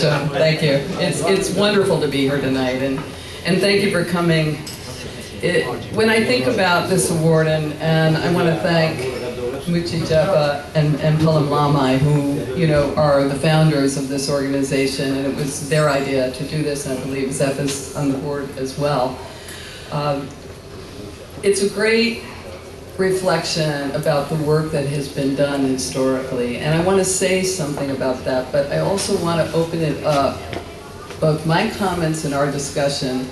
much. Thank you. It's wonderful to be here tonight, and thank you for coming. When I think about this award, and I want to thank Muchi Jepa and Pulam Lamai, who are the founders of this organization, and it was their idea to do this, and I believe Zeph is on the board as well. It's a great reflection about the work that has been done historically, and I want to say something about that, but I also want to open it up, both my comments and our discussion,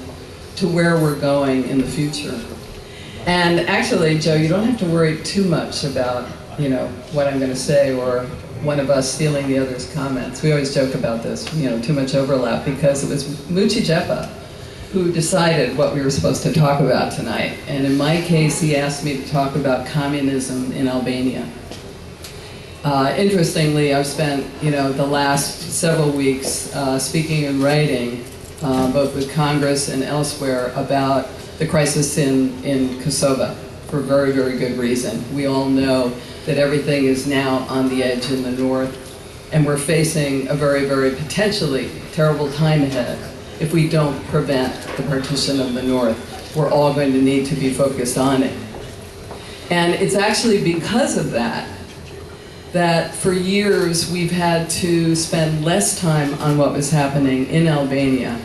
to where we're going in the future. And actually, Joe, you don't have to worry too much about, what I'm going to say or one of us stealing the other's comments. We always joke about this, too much overlap, because it was Muchi Jepa who decided what we were supposed to talk about tonight. And in my case, he asked me to talk about communism in Albania. Interestingly, I've spent, the last several weeks speaking and writing, both with Congress and elsewhere, about the crisis in Kosovo, for very, very good reason. We all know that everything is now on the edge in the north, and we're facing a very, very potentially terrible time ahead if we don't prevent the partition of the north. We're all going to need to be focused on it. And it's actually because of that for years we've had to spend less time on what was happening in Albania.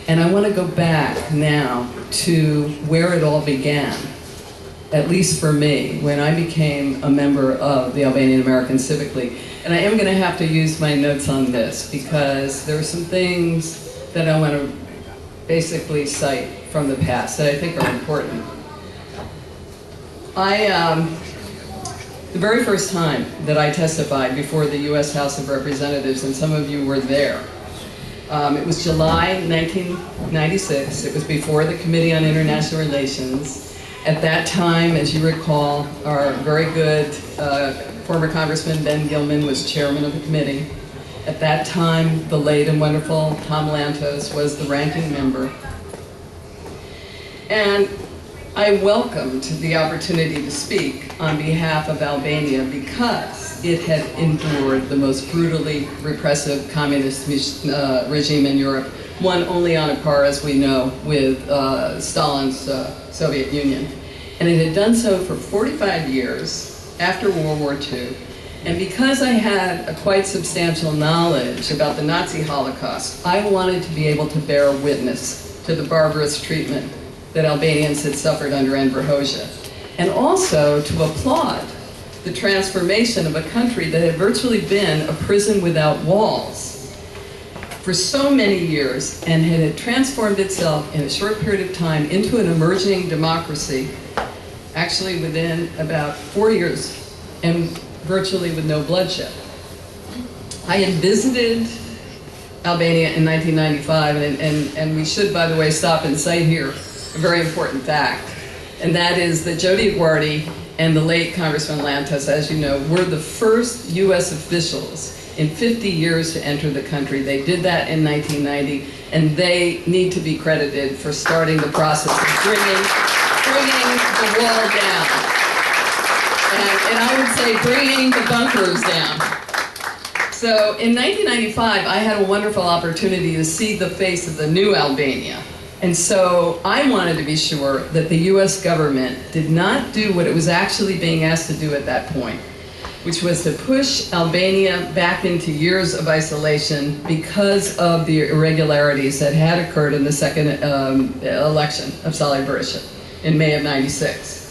And I want to go back now to where it all began, at least for me, when I became a member of the Albanian American Civic League. And I am going to have to use my notes on this, because there are some things that I want to basically cite from the past that I think are important. The very first time that I testified before the U.S. House of Representatives, and some of you were there, it was July 1996. It was before the Committee on International Relations. At that time, as you recall, our very good former Congressman Ben Gilman was chairman of the committee. At that time, the late and wonderful Tom Lantos was the ranking member. And I welcomed the opportunity to speak on behalf of Albania because it had endured the most brutally repressive communist regime in Europe, one only on a par, as we know, with Stalin's Soviet Union. And it had done so for 45 years after World War II. And because I had a quite substantial knowledge about the Nazi Holocaust, I wanted to be able to bear witness to the barbarous treatment that Albanians had suffered under Enver Hoxha, and also to applaud the transformation of a country that had virtually been a prison without walls for so many years, and had transformed itself in a short period of time into an emerging democracy, actually within about 4 years, and virtually with no bloodshed. I had visited Albania in 1995, and we should, by the way, stop and cite here a very important fact, and that is that Joe DioGuardi and the late Congressman Lantos, as you know, were the first U.S. officials in 50 years to enter the country. They did that in 1990, and they need to be credited for starting the process of bringing the wall down. And I would say bringing the bunkers down. So in 1995, I had a wonderful opportunity to see the face of the new Albania. And so I wanted to be sure that the US government did not do what it was actually being asked to do at that point, which was to push Albania back into years of isolation because of the irregularities that had occurred in the second election of Salih Berisha in May of '96.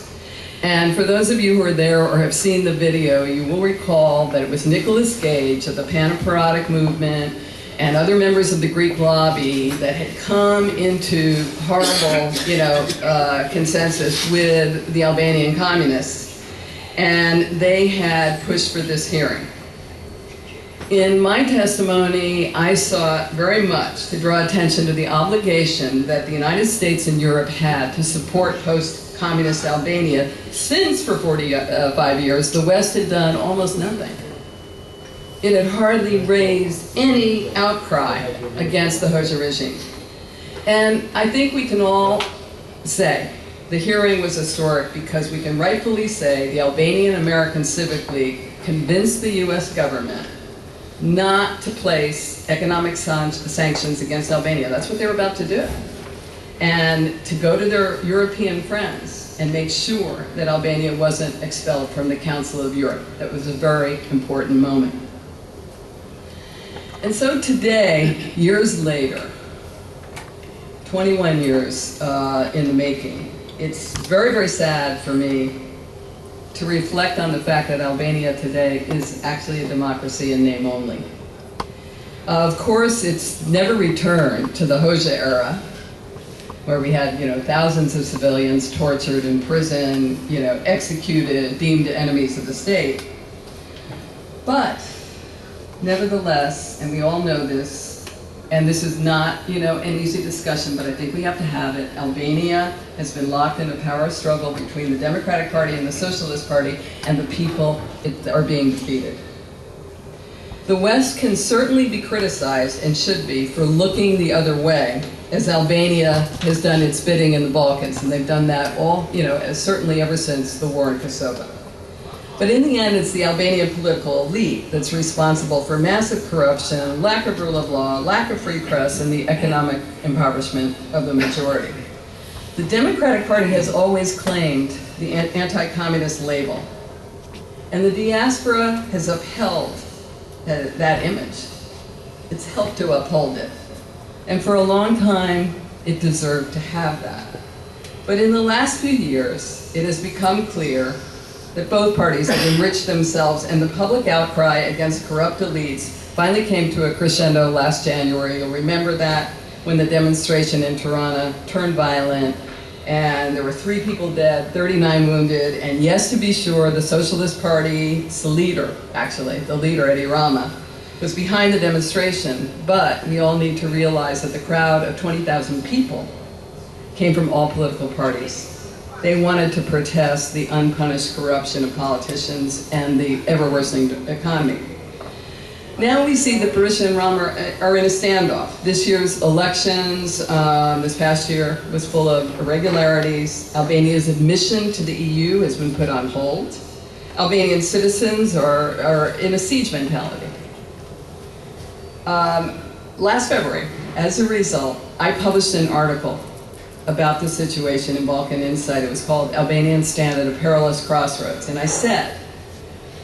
And for those of you who are there or have seen the video, you will recall that it was Nicholas Gage of the Pan-Operatic movement and other members of the Greek lobby that had come into horrible, consensus with the Albanian communists, and they had pushed for this hearing. In my testimony, I sought very much to draw attention to the obligation that the United States and Europe had to support post-communist Albania, since for 45 years the West had done almost nothing. It had hardly raised any outcry against the Hoxha regime. And I think we can all say the hearing was historic because we can rightfully say the Albanian American Civic League convinced the US government not to place economic sanctions against Albania. That's what they were about to do. And to go to their European friends and make sure that Albania wasn't expelled from the Council of Europe. That was a very important moment. And so today, years later, 21 years in the making, it's very, very sad for me to reflect on the fact that Albania today is actually a democracy in name only. Of course, it's never returned to the Hoxha era, where we had, thousands of civilians tortured in prison, executed, deemed enemies of the state. But nevertheless, and we all know this, and this is not, an easy discussion, but I think we have to have it. Albania has been locked in a power struggle between the Democratic Party and the Socialist Party, and the people are being defeated. The West can certainly be criticized, and should be, for looking the other way, as Albania has done its bidding in the Balkans, and they've done that all, certainly ever since the war in Kosovo. But in the end, it's the Albanian political elite that's responsible for massive corruption, lack of rule of law, lack of free press, and the economic impoverishment of the majority. The Democratic Party has always claimed the anti-communist label, and the diaspora has upheld that image. It's helped to uphold it. And for a long time, it deserved to have that. But in the last few years, it has become clear that both parties have enriched themselves, and the public outcry against corrupt elites finally came to a crescendo last January. You'll remember that, when the demonstration in Tirana turned violent, and there were 3 people dead, 39 wounded, and yes, to be sure, the Socialist Party's leader, actually, the leader, Edi Rama, was behind the demonstration. But we all need to realize that the crowd of 20,000 people came from all political parties. They wanted to protest the unpunished corruption of politicians and the ever-worsening economy. Now we see that Berisha and Rama are in a standoff. This year's elections, this past year, was full of irregularities. Albania's admission to the EU has been put on hold. Albanian citizens are in a siege mentality. Last February, as a result, I published an article about the situation in Balkan Insight. It was called Albanians Stand at a Perilous Crossroads. And I said,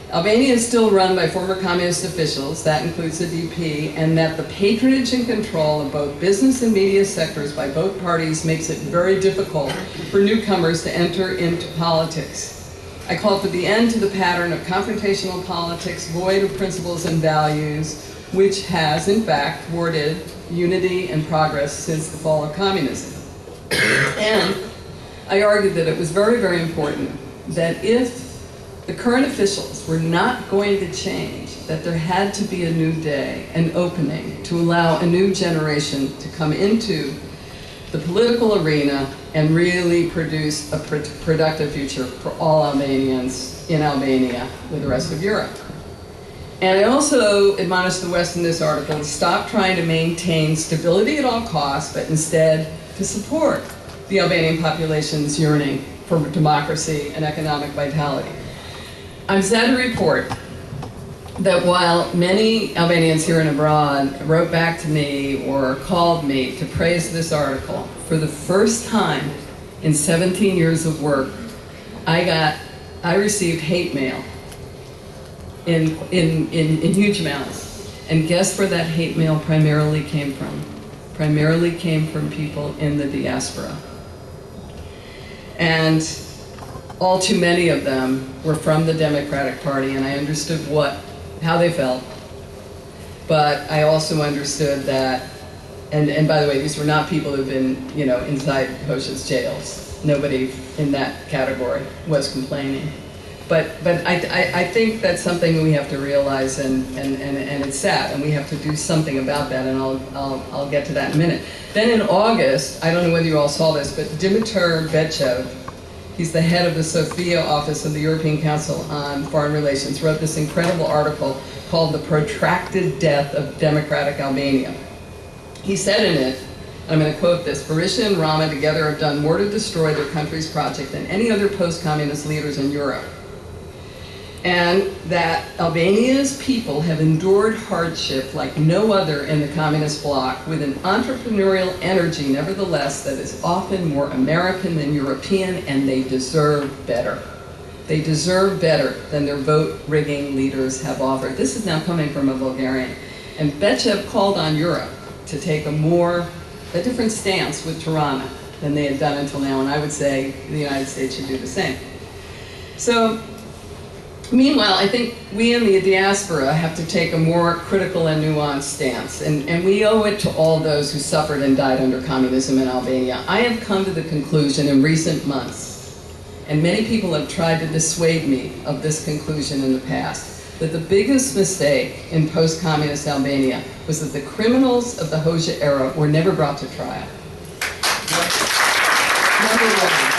Albania is still run by former communist officials, that includes the DP, and that the patronage and control of both business and media sectors by both parties makes it very difficult for newcomers to enter into politics. I call for the end to the pattern of confrontational politics, void of principles and values, which has, in fact, thwarted unity and progress since the fall of communism. And I argued that it was very, very important that if the current officials were not going to change, that there had to be a new day, an opening, to allow a new generation to come into the political arena and really produce a productive future for all Albanians in Albania with the rest of Europe. And I also admonished the West in this article to stop trying to maintain stability at all costs, but instead to support the Albanian population's yearning for democracy and economic vitality. I'm sad to report that while many Albanians here and abroad wrote back to me or called me to praise this article, for the first time in 17 years of work, I received hate mail in huge amounts. And guess where that hate mail primarily came from? Primarily came from people in the diaspora. And all too many of them were from the Democratic Party, and I understood how they felt. But I also understood that, and by the way, these were not people who've been, inside Hoxha's jails. Nobody in that category was complaining. But I think that's something we have to realize, and it's sad, and we have to do something about that, and I'll get to that in a minute. Then in August, I don't know whether you all saw this, but Dimitar Bechev, he's the head of the Sofia office of the European Council on Foreign Relations, wrote this incredible article called The Protracted Death of Democratic Albania. He said in it, and I'm going to quote this, Berisha and Rama together have done more to destroy their country's project than any other post-communist leaders in Europe. and that Albania's people have endured hardship like no other in the communist bloc with an entrepreneurial energy, nevertheless, that is often more American than European, and they deserve better. They deserve better than their vote-rigging leaders have offered. This is now coming from a Bulgarian. And Bechev called on Europe to take a different stance with Tirana than they had done until now, and I would say the United States should do the same. So, meanwhile, I think we in the diaspora have to take a more critical and nuanced stance, and we owe it to all those who suffered and died under communism in Albania. I have come to the conclusion in recent months, and many people have tried to dissuade me of this conclusion in the past, that the biggest mistake in post-communist Albania was that the criminals of the Hoxha era were never brought to trial. Number one.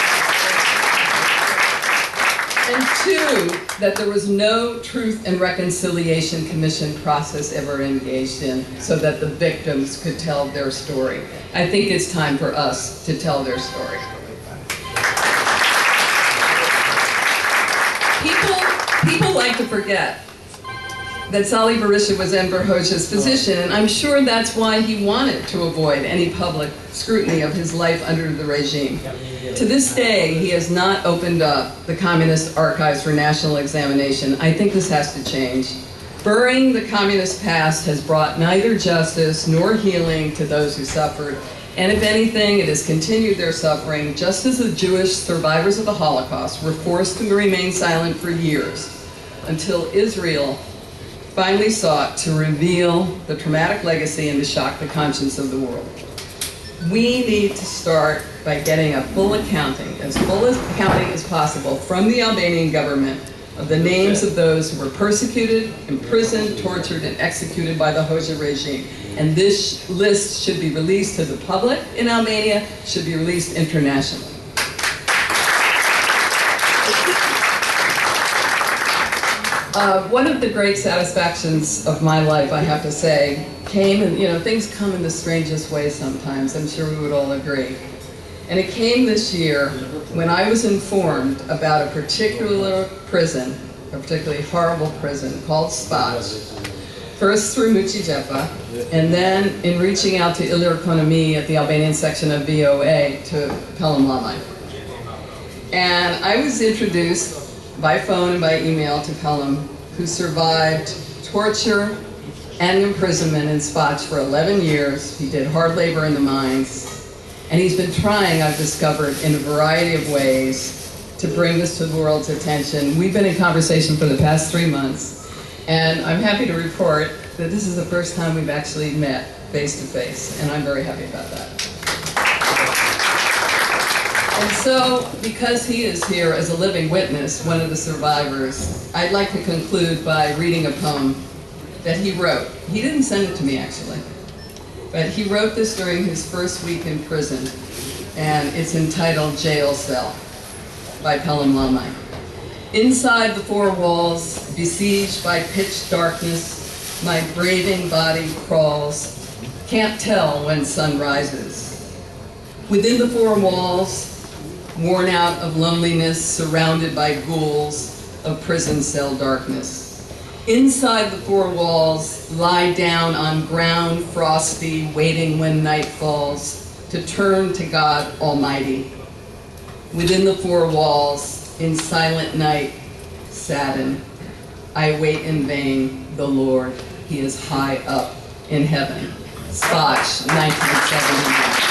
And two, that there was no Truth and Reconciliation Commission process ever engaged in so that the victims could tell their story. I think it's time for us to tell their story. People like to forget that Salih Berisha was Enver Hoxha's physician, and I'm sure that's why he wanted to avoid any public scrutiny of his life under the regime. To this day, he has not opened up the communist archives for national examination. I think this has to change. Burying the communist past has brought neither justice nor healing to those who suffered, and if anything, it has continued their suffering, just as the Jewish survivors of the Holocaust were forced to remain silent for years, until Israel finally sought to reveal the traumatic legacy and to shock the conscience of the world. We need to start by getting a full accounting as possible from the Albanian government of the names of those who were persecuted, imprisoned, tortured, and executed by the Hoxha regime. And this list should be released to the public in Albania, should be released internationally. One of the great satisfactions of my life, I have to say, came, and things come in the strangest way sometimes, I'm sure we would all agree. And it came this year when I was informed about a particular prison, a particularly horrible prison called Spach, first through Muchijepa, and then in reaching out to Ilir Konomi at the Albanian section of VOA to Pelham Lamaj. And I was introduced by phone and by email to Pelham, who survived torture and imprisonment in Spach for 11 years. He did hard labor in the mines. And he's been trying, I've discovered, in a variety of ways to bring this to the world's attention. We've been in conversation for the past 3 months, and I'm happy to report that this is the first time we've actually met face to face, and I'm very happy about that. And so, because he is here as a living witness, one of the survivors, I'd like to conclude by reading a poem that he wrote. He didn't send it to me, actually. But he wrote this during his first week in prison, and it's entitled Jail Cell by Pelham Lamaj. Inside the four walls, besieged by pitch darkness, my braving body crawls, can't tell when sun rises. Within the four walls, worn out of loneliness, surrounded by ghouls of prison cell darkness. Inside the four walls, lie down on ground frosty, waiting when night falls, to turn to God Almighty. Within the four walls, in silent night, sadden, I wait in vain the Lord, He is high up in heaven. Spach, 1979.